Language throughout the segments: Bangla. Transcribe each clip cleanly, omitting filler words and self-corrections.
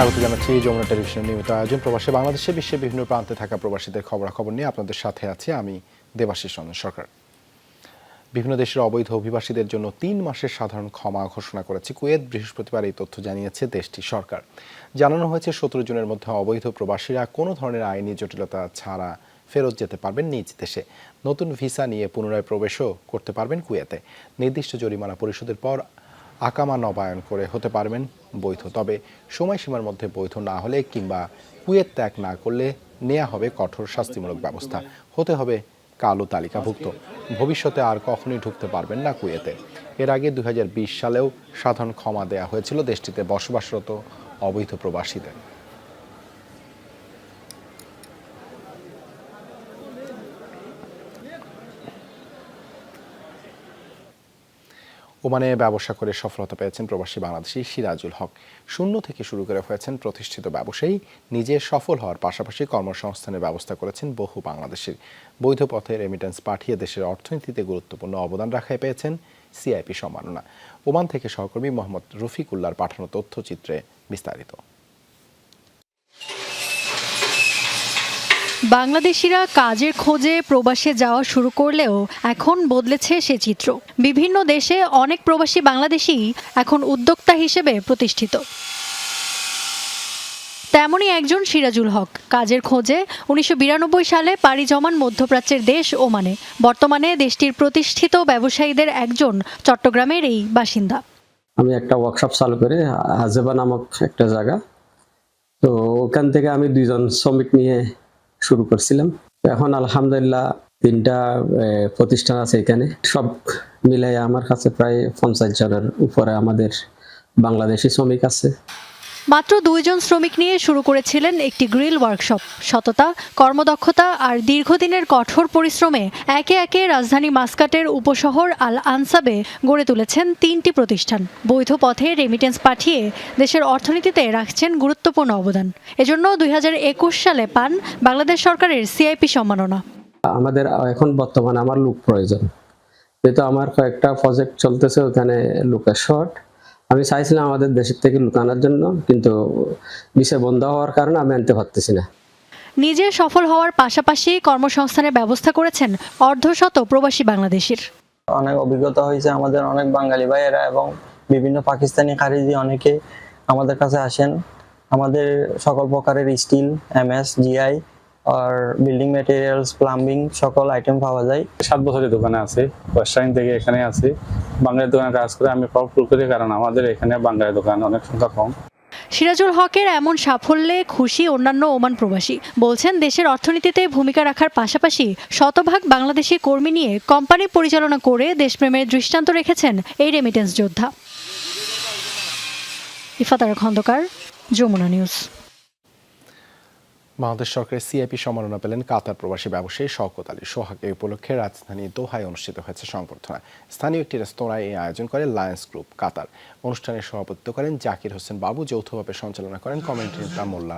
স্বাগত জানাচ্ছি যমুনা টেলিভিশনের নিয়মিত আয়োজন প্রবাসী বাংলাদেশে বিশ্বের বিভিন্ন প্রান্তে থাকা প্রবাসীদের খবরাখবর নিয়ে আপনাদের সাথে আছি আমি দেবাশিস রঞ্জন সরকার। বিভিন্ন দেশের অবৈধ অভিবাসীদের জন্য 3 মাসের সাধারণ ক্ষমা ঘোষণা করেছে কুয়েত। বৃহস্পতিবার এই তথ্য জানিয়েছে দেশটির সরকার। জানানো হয়েছে 17 জুনের মধ্যে অবৈধ প্রবাসীরা কোনো ধরনের আইনি জটিলতা ছাড়া ফেরত যেতে পারবেন নিজ দেশে। নতুন ভিসা নিয়ে পুনরায় প্রবেশও করতে পারবেন কুয়েতে। নির্দিষ্ট জরিমানা পরিশোধের পর আকামা নবায়ন করে হতে পারবেন বৈধ। তবে সময়সীমার মধ্যে বৈধ না হলে কিংবা কুয়েত ত্যাগ না করলে নেওয়া হবে কঠোর শাস্তিমূলক ব্যবস্থা। হতে হবে কালো তালিকাভুক্ত। ভবিষ্যতে আর কখনোই ঢুকতে পারবেন না কুয়েতে। এর আগে 2020 সালেও সাধারণ ক্ষমা দেওয়া হয়েছিল দেশটিতে বসবাসরত অবৈধ প্রবাসীদের। ওমানে ব্যবসা করে সফলতা পেয়েছেন প্রবাসী বাংলাদেশি সিরাজুল হক। শূন্য থেকে শুরু করে হয়েছেন প্রতিষ্ঠিত ব্যবসায়ী। নিজে সফল হওয়ার পাশাপাশি কর্মসংস্থানের ব্যবস্থা করেছেন বহু বাংলাদেশির। বৈধ পথে রেমিটেন্স পাঠিয়ে দেশের অর্থনীতিতে গুরুত্বপূর্ণ অবদান রাখায় পেয়েছেন সিআইপি সম্মাননা। ওমান থেকে সহকর্মী মোহাম্মদ রফিকুল্লাহর পাঠানো তথ্যচিত্রে বিস্তারিত। বাংলাদেশিরা কাজের খোঁজে প্রবাসে যাওয়া শুরু করলেও এখন বদলেছে সে চিত্র। বিভিন্ন দেশে অনেক প্রবাসী বাংলাদেশী এখন উদ্যোক্তা হিসেবে প্রতিষ্ঠিত। তেমনই একজন সিরাজুল হক। কাজের খোঁজে 1992 সালে পাড়ি জমান মধ্যপ্রাচ্যের দেশ ওমানে। বর্তমানে দেশটির প্রতিষ্ঠিত ব্যবসায়ীদের একজন চট্টগ্রামের এই বাসিন্দা। আমি একটা ওয়ার্কশপ চালু করে হাজেবা নামক একটা জায়গা, তো ওখান থেকে আমি 2 জন শ্রমিক নিয়ে শুরু করছিলাম। এখন আলহামদুলিল্লাহ 3টা প্রতিষ্ঠান আছে এখানে। সব মিলাই আমার কাছে প্রায় 50 জনের উপরে আমাদের বাংলাদেশি শ্রমিক আছে। মাত্র 2 জন শ্রমিক নিয়ে শুরু করেছিলেন একটি গ্রিল ওয়ার্কশপ। সততা, কর্মদক্ষতা আর দীর্ঘদিনের কঠোর পরিশ্রমে একে একে রাজধানী মাসকাটের উপশহর আল আনসাবে গড়ে তুলেছেন 3টি প্রতিষ্ঠান। বৈধ পথে রেমিটেন্স পাঠিয়ে দেশের অর্থনীতিতে রাখছেন গুরুত্বপূর্ণ অবদান। এজন্য 2021 সালে পান বাংলাদেশ সরকারের সিআইপি সম্মাননা। আমাদের এখন বর্তমানে আমার লোক প্রয়োজন, যেহেতু আমার কয়েকটা প্রজেক্ট চলতেছে, ওখানে লোকের শর্ট। আমি চাইছিলাম আমাদের দেশের থেকে লুকানোর জন্য, কিন্তু ভিসা বন্ধ হওয়ার কারণে আমি আনতে পারতেছি না। নিজে সফল হওয়ার পাশাপাশি কর্মসংস্থানের ব্যবস্থা করেছেন অর্ধশত প্রবাসী বাংলাদেশির। অনেক অভিজ্ঞতা হয়েছে আমাদের অনেক বাঙালি ভাইয়েরা এবং বিভিন্ন পাকিস্তানি খারিজি অনেকে আমাদের কাছে আসেন। আমাদের সকল প্রকারের স্টিল, এমএস, জিআই আর বিল্ডিং ম্যাটেরিয়ালস, প্লাম্বিং সকল আইটেম পাওয়া যায়। 7 বছরের দোকানে আছে, ওয়েস্টার্ন থেকে এখানে আছে। বাঙালি দোকানে কাজ করে আমি প্রফুল করি, কারণ আমাদের এখানে বাঙালি দোকান অনেক সংখ্যা কম। সিরাজুল হকের এমন সাফল্যে খুশি অন্যান্য ওমান প্রবাসী। বলছেন দেশের অর্থনীতিতে ভূমিকা রাখার পাশাপাশি শতভাগ বাংলাদেশি কর্মী নিয়ে কোম্পানি পরিচালনা করে দেশপ্রেমের দৃষ্টান্ত রেখেছেন এই রেমিটেন্স যোদ্ধা। ইফাতার খন্দকার, যমুনা নিউজ। বাংলাদেশ সরকারের সিআইপি সম্মাননা পেলেন কাতার প্রবাসী ব্যবসায়ী শওকত আলী সোহাগ। এই উপলক্ষে রাজধানী দোহায় অনুষ্ঠিত হয়েছে সংবর্ধনা। স্থানীয় একটি রেস্তোরাঁয় এই আয়োজন করে লায়ন্স গ্রুপ কাতার। অনুষ্ঠানে সভাপতিত্ব করেন জাকির হোসেন বাবু। যৌথভাবে সঞ্চালনা করেন কমিউনিটি নেতা মোল্লা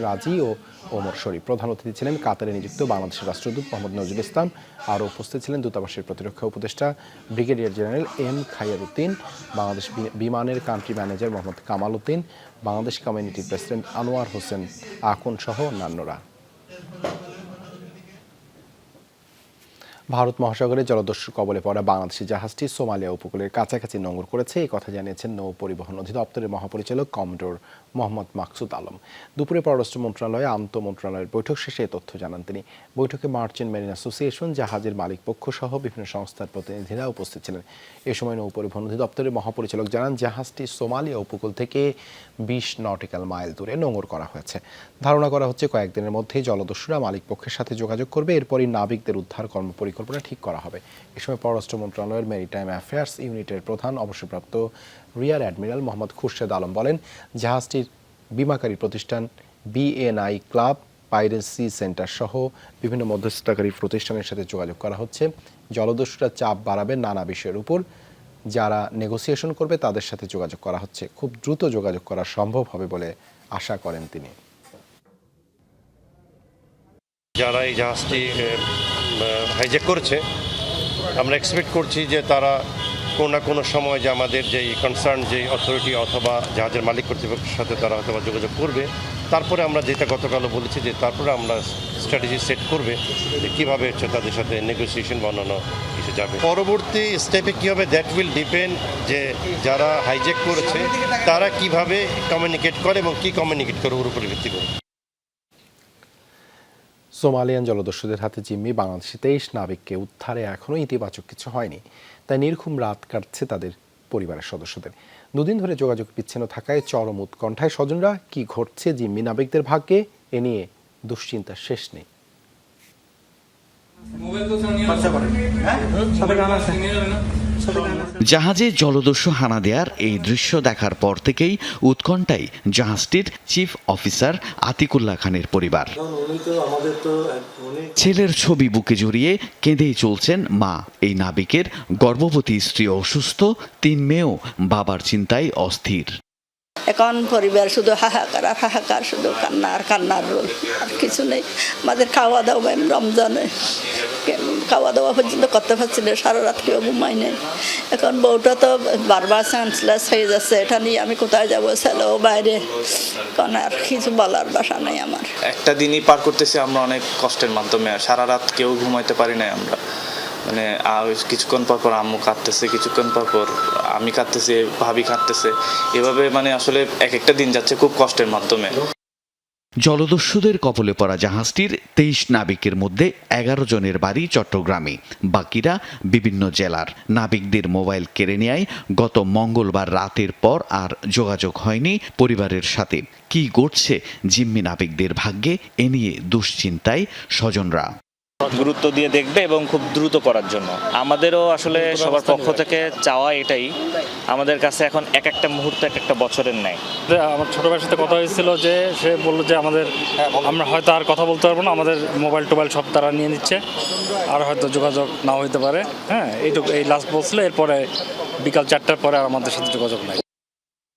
রাজি ও ওমর শরীফ। প্রধান অতিথি ছিলেন কাতারে নিযুক্ত বাংলাদেশের রাষ্ট্রদূত মোহাম্মদ নজরুল ইসলাম। আরও উপস্থিত ছিলেন দূতাবাসের প্রতিরক্ষা উপদেষ্টা brigadier general M Khaiyar Uddin, Bangladesh বিমানের কান্ট্রি ম্যানেজার মোহাম্মদ কামাল উদ্দিন, বাংলাদেশ কমিউনিটির প্রেসিডেন্ট আনোয়ার হোসেন আকুন সহ অন্যান্যরা। ভারত মহাসাগরে জলদস্যুর কবলে পড়া বাংলাদেশি জাহাজটি সোমালিয়া উপকূলের কাছাকাছি নোঙর করেছে। এই কথা জানিয়েছেন নৌ পরিবহন অধিদপ্তরের মহাপরিচালক কমডোর মোহাম্মদ মাকসুদ আলম। দুপুরে পররাষ্ট্র মন্ত্রণালয়ে আন্তঃ মন্ত্রণালয়ের বৈঠক শেষে এই তথ্য জানান তিনি। বৈঠকে মার্চেন্ট মেরিন অ্যাসোসিয়েশন, জাহাজের মালিক পক্ষ সহ বিভিন্ন সংস্থার প্রতিনিধিরা উপস্থিত ছিলেন। এ সময় নৌ পরিবহন অধিদপ্তরের মহাপরিচালক জানান জাহাজটি সোমালিয়া উপকূল থেকে 20 নটিক্যাল মাইল দূরে নোঙর করা হয়েছে। ধারণা করা হচ্ছে কয়েকদিনের মধ্যেই জলদস্যুরা মালিক পক্ষের সাথে যোগাযোগ করবে। এরপরই নাবিকদের উদ্ধার কর্মপরিকল্পনা ঠিক করা হবে। এ সময় পররাষ্ট্র মন্ত্রণালয়ের মেরিটাইম অ্যাফেয়ার্স ইউনিটের প্রধান অবসরপ্রাপ্ত রিয়ার অ্যাডমিরাল মোহাম্মদ খুরশেদ আলম বলেন, জাহাজটির বিমাকারী প্রতিষ্ঠান বিএনআই ক্লাব, পাইরেসি সেন্টার সহ বিভিন্ন মধ্যস্থতাকারী প্রতিষ্ঠানের সাথে যোগাযোগ করা হচ্ছে। জলদস্যুরা চাপ বাড়াবে নানা বিষয়ের উপর। যারা নেগোসিয়েশন করবে তাদের সাথে যোগাযোগ করা হচ্ছে। খুব দ্রুত যোগাযোগ করা সম্ভব হবে বলে আশা করেন তিনি। যারা এই জাহাজটি হাইজ্যাক করেছে, আমরা এক্সপেক্ট করছি যে তারা কোনো না কোনো সময় যে আমাদের যে কনসার্ন যে অথরিটি অথবা জাহাজের মালিক কর্তৃপক্ষের সাথে তারা হয়তো যোগাযোগ করবে। তারপরে আমরা যেটা গতকালও বলেছি যে তারপরে আমরা স্ট্র্যাটেজি সেট করবে যে কীভাবে হচ্ছে তাদের সাথে নেগোসিয়েশন বা অন্যান্য কিছু যাবে। পরবর্তী স্টেপে কী হবে দ্যাট উইল ডিপেন্ড যে যারা হাইজ্যাক করেছে তারা কিভাবে কমিউনিকেট করে এবং কী কমিউনিকেট করে ওর উপরে ভিত্তি করে। সোমালিয়ান জলদস্যুদের হাতে জিম্মি বাংলাদেশি 23 নাবিককে উদ্ধারে এখনও ইতিবাচক কিছু হয়নি, তাই নির্ঘুম রাত কাটছে তাদের পরিবারের সদস্যদের। দুদিন ধরে যোগাযোগ বিচ্ছিন্ন থাকায় চরম উৎকণ্ঠায় স্বজনরা। কি ঘটছে জিম্মি নাবিকদের ভাগ্যে, এ নিয়ে দুশ্চিন্তার শেষ নেই। জাহাজে জলদস্যু হানা দেয়ার এই দৃশ্য দেখার পর থেকেই উৎকণ্ঠায় জাহাজটির চিফ অফিসার আতিকুল্লাহ খানের পরিবার। ছেলের ছবি বুকে জড়িয়ে কেঁদেই চলছেন মা। এই নাবিকের গর্ভবতী স্ত্রী অসুস্থ, 3 মেয়েও বাবার চিন্তায় অস্থির। এখন পরিবার শুধু হাহাকার আর হাহাকার, শুধু কান্না আর কান্নার রোল, আর কিছু নেই। আমাদের খাওয়া দাওয়া রমজানে খাওয়া দাওয়া পর্যন্ত করতে পারছি না, সারা রাত কেউ ঘুমাই নেই। এখন বউটা তো বারবার সেন্সলেস হয়ে যাচ্ছে, এটা নিয়ে আমি কোথায় যাবো, ছেলেও বাইরে, কারণ আর কিছু বলার ভাষা নেই আমার। একটা দিনই পার করতেছি আমরা অনেক কষ্টের মাধ্যমে, সারা রাত কেউ ঘুমাইতে পারি না আমরা। মানে কিছুক্ষণ পর পর আম্মু কাঁদতেছে, কিছুক্ষণ পর পর আমি কাঁদতেছি, ভাবি কাঁদতেছে, এভাবে মানে আসলে এক একটা দিন যাচ্ছে খুব কষ্টের মাধ্যমে। জলদস্যুদের কবলে পড়া জাহাজটির 23 নাবিকের মধ্যে 11 জনের বাড়ি চট্টগ্রামে, বাকিরা বিভিন্ন জেলার। নাবিকদের মোবাইল কেড়ে নেয় গত মঙ্গলবার রাতের পর আর যোগাযোগ হয়নি পরিবারের সাথে। কি ঘটছে জিম্মি নাবিকদের ভাগ্যে, এ নিয়ে দুশ্চিন্তায় স্বজনরা। গুরুত্ব দিয়ে দেখবে এবং খুব দ্রুত করার জন্য। আমাদেরও আসলে সবার পক্ষ থেকে চাওয়া এটাই, আমাদের কাছে এখন এক একটা মুহূর্ত এক একটা বছরের ন্যায়। আমার ছোট ভাইয়ের সাথে কথা হয়েছিল যে সে বললো যে আমরা হয়তো আর কথা বলতে পারবো না, আমাদের মোবাইল টোবাইল সব তারা নিয়ে নিচ্ছে, আর হয়তো যোগাযোগ নাও হইতে পারে। হ্যাঁ, এইটুকু এই লাস্ট বলছিল, এরপরে বিকাল 4টার পরে আর আমাদের সাথে যোগাযোগ নাই।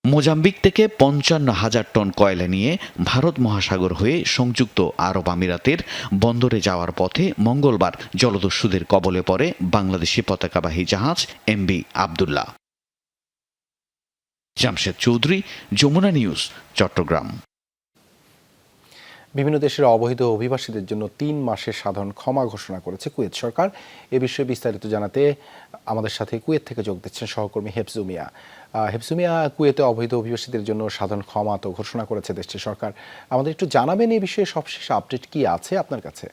মোজাম্বিক থেকে 55,000 টন কয়লা নিয়ে ভারত মহাসাগর হয়ে সংযুক্ত আরব আমিরাতের বন্দরে যাওয়ার পথে মঙ্গলবার জলদস্যুদের কবলে পড়ে বাংলাদেশি পতাকাবাহী জাহাজ MV আবদুল্লাহ। জামশেদ চৌধুরী, যমুনা নিউজ, চট্টগ্রাম। বিভিন্ন দেশের অবৈধ অভিবাসীদের জন্য 3 মাসের সাধারণ ক্ষমা ঘোষণা করেছে কুয়েত সরকার। এ বিষয়ে বিস্তারিত জানাতে আমাদের সাথে কুয়েত থেকে যোগ দিচ্ছেন সহকর্মী হেফজু মিয়া। হেফজু মিয়া, কুয়েতে অবৈধ অভিবাসীদের জন্য সাধারণ ক্ষমা তো ঘোষণা করেছে দেশটির সরকার, আমাদের একটু জানাবেন এই বিষয়ে সবশেষ আপডেট কি আছে আপনার কাছে?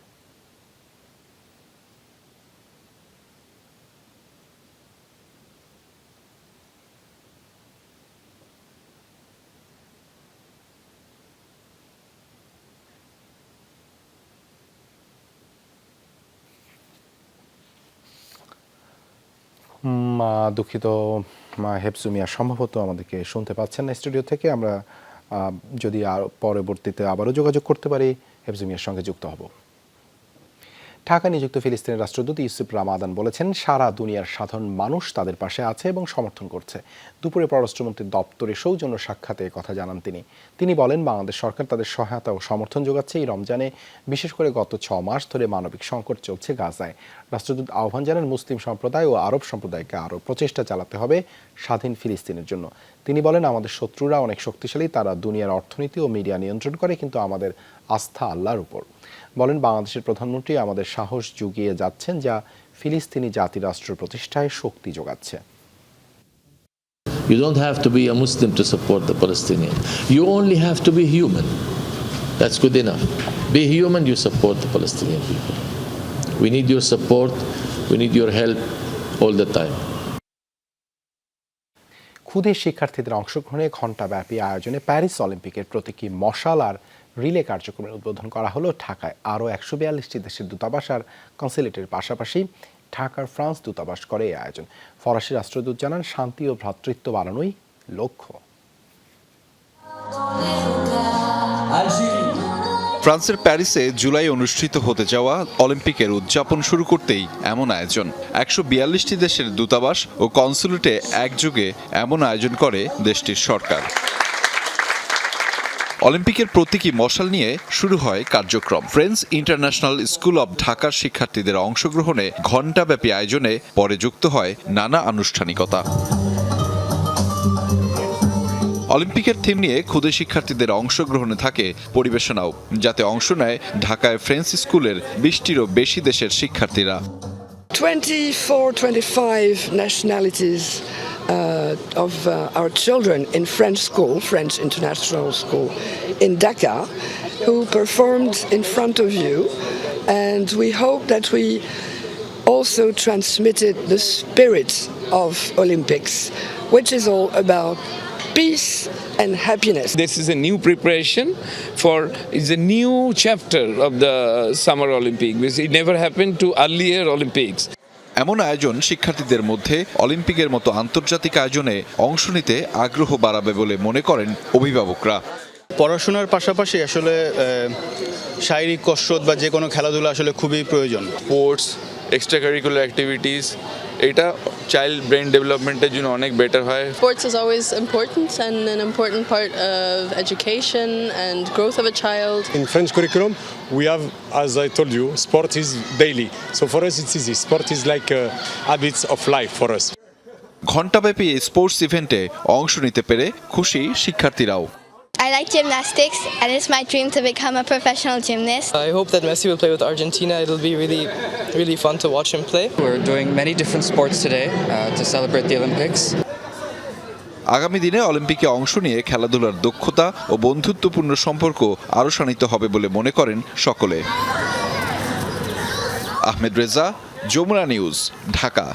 দুঃখিত হেফজু মিয়া, সম্ভবত আমাদেরকে শুনতে পাচ্ছেন না স্টুডিও থেকে। আমরা যদি আর পরবর্তীতে আবারও যোগাযোগ করতে পারি হেফজু মিয়ার সঙ্গে যুক্ত হব। ঢাকা নিযুক্ত ফিলিস্তিনের রাষ্ট্রদূত ইউসুফ রামাদান বলেছেন সারা দুনিয়ার সাধারণ মানুষ তাদের পাশে আছে এবং সমর্থন করছে। দুপুরে পররাষ্ট্রমন্ত্রীর দপ্তরে সৌজন্য সাক্ষাতে কথা জানান তিনি বলেন বাংলাদেশ সরকার তাদের সহায়তা ও সমর্থন যোগাচ্ছে। এই রমজানে বিশেষ করে গত 6 মাস ধরে মানবিক সংকট চলছে গাজায়। রাষ্ট্রদূত আহ্বান জানান মুসলিম সম্প্রদায় ও আরব সম্প্রদায়কে আরও প্রচেষ্টা চালাতে হবে স্বাধীন ফিলিস্তিনের জন্য। তিনি বলেন আমাদের শত্রুরা অনেক শক্তিশালী, তারা দুনিয়ার অর্থনীতি ও মিডিয়া নিয়ন্ত্রণ করে, কিন্তু আমাদের আস্থা আল্লাহর উপর। বলেন বাংলাদেশের প্রধানমন্ত্রী আমাদের সাহস জুগিয়ে যাচ্ছেন, যা ফিলিস্তিনি জাতি রাষ্ট্র প্রতিষ্ঠায় শক্তি যোগাচ্ছে। You don't have to be a Muslim to support the Palestinian. You only have to be human. That's good enough. Be human, you support the Palestinian people. We need your support. We need your help all the time. ক্ষুদে শিক্ষার্থীদের অংশগ্রহণে ঘণ্টাব্যাপী আয়োজনে প্যারিস অলিম্পিকের প্রতীকী মশাল আর রিলে কার্যক্রমের উদ্বোধন করা হলো ঢাকায়। আরও 142টি দেশের দূতাবাস আর কনসুলেটের পাশাপাশি ঢাকার ফ্রান্স দূতাবাস করে এই আয়োজন। ফরাসি রাষ্ট্রদূত জানান শান্তি ও ভ্রাতৃত্ব বাড়ানোই লক্ষ্য। ফ্রান্সের প্যারিসে জুলাই অনুষ্ঠিত হতে যাওয়া অলিম্পিকের উদযাপন শুরু করতেই এমন আয়োজন। 142টি দেশের দূতাবাস ও কনসুলেটে একযোগে এমন আয়োজন করে দেশটির সরকার। অলিম্পিকের প্রতীকী মশাল নিয়ে শুরু হয় কার্যক্রম। ফ্রেন্ডস ইন্টারন্যাশনাল স্কুল অব ঢাকার শিক্ষার্থীদের অংশগ্রহণে ঘণ্টাব্যাপী আয়োজনে পরে যুক্ত হয় নানা আনুষ্ঠানিকতা। অলিম্পিকের থিম নিয়ে ক্ষুদে শিক্ষার্থীদের অংশগ্রহণে থাকে পরিবেশনাও, যাতে অংশ নেয় ঢাকায় ফ্রেন্ডস স্কুলের 20টিরও বেশি দেশের শিক্ষার্থীরা। 25 nationalities of our children in French school, French International School in Dhaka, who performed in front of you, and we hope that we also transmitted the spirit of Olympics, which is all about peace and happiness. This is a new preparation it's a new chapter of the Summer Olympics, because it never happened to earlier Olympics. এমন আয়োজন শিক্ষার্থীদের মধ্যে অলিম্পিকের মতো আন্তর্জাতিক আয়োজনে অংশ নিতে আগ্রহ বাড়াবে বলে মনে করেন অভিভাবকরা। পড়াশোনার পাশাপাশি আসলে শারীরিক কসরত বা যে কোনো খেলাধুলা আসলে খুবই প্রয়োজন। স্পোর্টস, এক্সট্রা কারিকুলার অ্যাক্টিভিটিস, এটা চাইল্ড ব্রেন ডেভেলপমেন্টের জন্য অনেক বেটার হয়। Sports is always important and an important part of education and growth of a child. In French curriculum, we have, as I told you, sport is daily. So for us it's easy. Sport is like habits of life for us. ঘণ্টাব্যাপী স্পোর্টস ইভেন্টে অংশ নিতে পেরে খুশি শিক্ষার্থীরাও। I like gymnastics and it's my dream to become a professional gymnast. I hope that Messi will play with Argentina. It'll be really fun to watch him play. We're doing many different sports today to celebrate the Olympics. আগামী দিনে অলিম্পিকে অংশ নিয়ে খেলাধুলার দক্ষতা ও বন্ধুত্বপূর্ণ সম্পর্ক আরও শানিত হবে বলে মনে করেন সকলে। আহমেদ রেজা, যমুনা নিউজ, ঢাকা।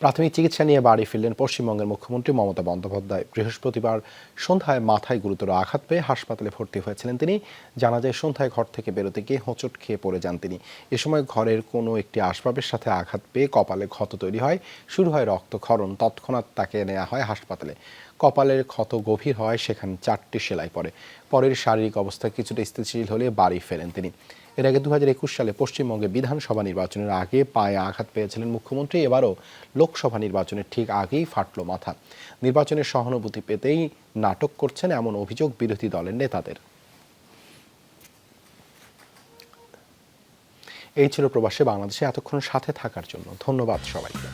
প্রাথমিক চিকিৎসা নিয়ে বাড়ি ফিরলেন পশ্চিমবঙ্গের মুখ্যমন্ত্রী মমতা বন্দ্যোপাধ্যায়। বৃহস্পতিবার সন্ধ্যায় মাথায় গুরুতর আঘাত পেয়ে হাসপাতালে ভর্তি হয়েছিলেন তিনি। জানা যায় সন্ধ্যায় ঘর থেকে বেরোতে গিয়ে হোঁচট খেয়ে পড়ে যান তিনি। এ সময় ঘরের কোনো একটি আসবাবের সাথে আঘাত পেয়ে কপালে ক্ষত তৈরি হয়, শুরু হয় রক্তক্ষরণ। তৎক্ষণাৎ তাকে নেওয়া হয় হাসপাতালে। কপালের ক্ষত গভীর হয়, সেখানে 4টি সেলাই পড়ে। পরের শারীরিক অবস্থা কিছুটা স্থিতিশীল হলে বাড়ি ফেরেন তিনি। এর আগে 2021 সালে পশ্চিমবঙ্গে বিধানসভা নির্বাচনের আগে পায়ে আঘাত পেয়েছিলেন মুখ্যমন্ত্রী। এবারও লোকসভা নির্বাচনের ঠিক আগেই ফাটল মাথা। নির্বাচনের সহানুভূতি পেতেই নাটক করছেন, এমন অভিযোগ বিরোধী দলের নেতাদের। এই ছিল প্রবাসে বাংলাদেশে এতক্ষণ সাথে থাকার জন্য ধন্যবাদ সবাইকে।